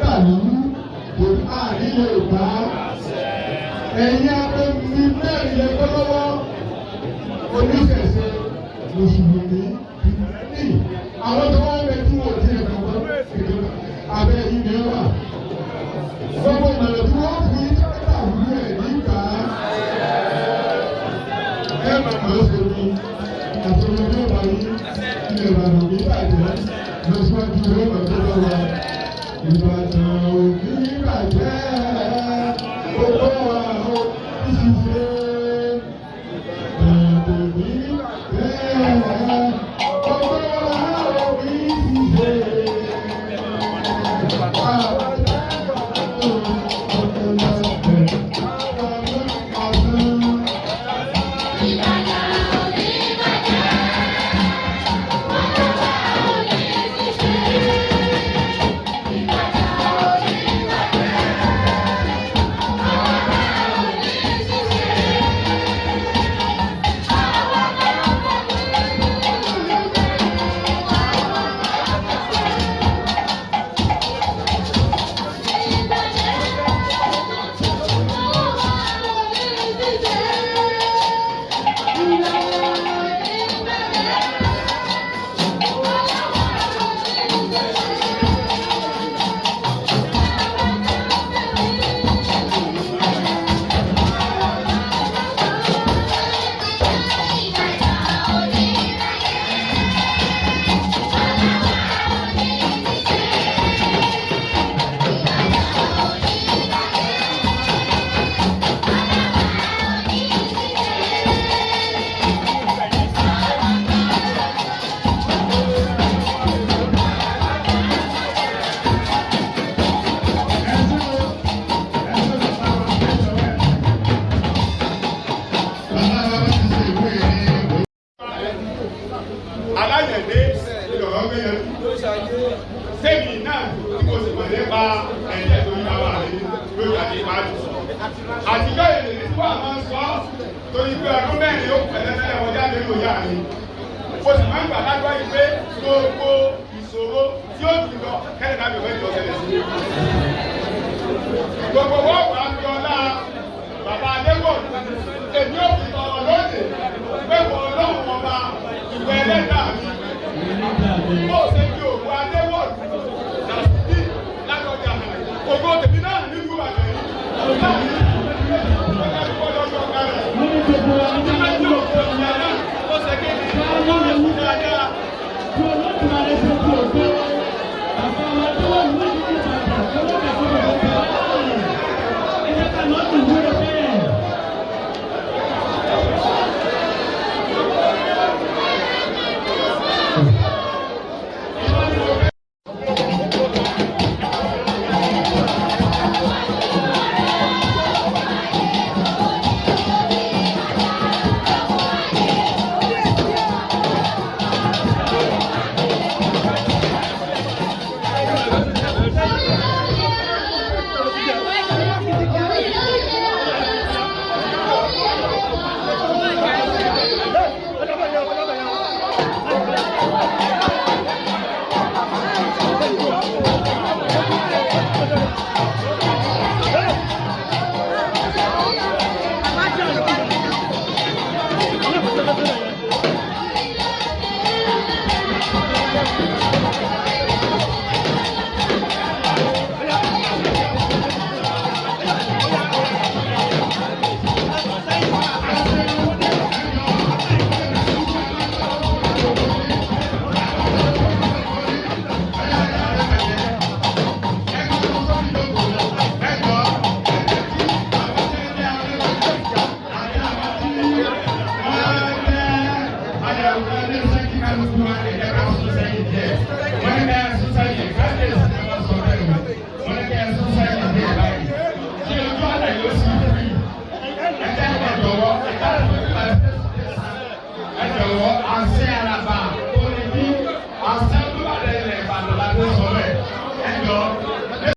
dàlú kò àárín Yorùbá ẹ̀yin abẹ́mi mẹ́rin ẹgbẹ́ lọ́wọ́ oníṣẹ̀ṣe mùsùlùmí ní àwọn tó wọ́n bẹ tí wọ́n ti ẹ̀kọ́ wọn abẹ́ yìí ni wà gbogbo ìmọ̀lẹ̀ tí wọ́n fi ṣẹ́ta wúlò ẹ̀ nígbà ẹ̀ màmá ṣe ní àti ọmọdé ọba yìí ilẹ̀ ìbàdàn ní ìbàjẹ́ lọ́síwájú ìwé ọ̀dọ́ lọ́wọ́ Ìbàdàn òbí ìbàjẹ́ gbogbo wa ó ìṣiṣẹ́ Ìbàdàn òbí ìbàjẹ́ gbogbo wa ó ìṣiṣẹ́. aláyẹ̀dé ìlọ̀rọ̀ gbẹ̀yẹ̀ sẹ́mi náà tí kò sì mọ̀ nípa ẹ̀jẹ̀ tó yá wà ní lórí àti ìpàdé. àtijọ́ èdè ní tí wọ́n máa ń sọ torí pé ọdún mẹ́rin ó pẹ̀lẹ́tẹ́lẹ̀ wọ́n jáde ló yá mi. mo sì máa ń gbà lágbá yìí pé gbogbo ìṣòro tí ó jù lọ kẹ́lẹ́ náà bẹ̀rẹ̀ jọ ṣẹlẹ̀ sí. gbogbo wọ́n wà á fi ọlá bàbá adéwọ̀ èmi ò fi ọ̀rọ̀ lónìí pé wọ́n lọ́wọ́ ọba ìwé ẹlẹ́dàá mi mo ṣe fi òkú adéwọ̀lù dàbí ládọjà ògo tèmi náà nínú àgbẹ̀ yìí ọ̀gá mi ọ̀gá mi kọ́ lọ́jọ́ ọ̀gá rẹ̀ ọ̀gá mi ò fi ọ̀gá rẹ̀.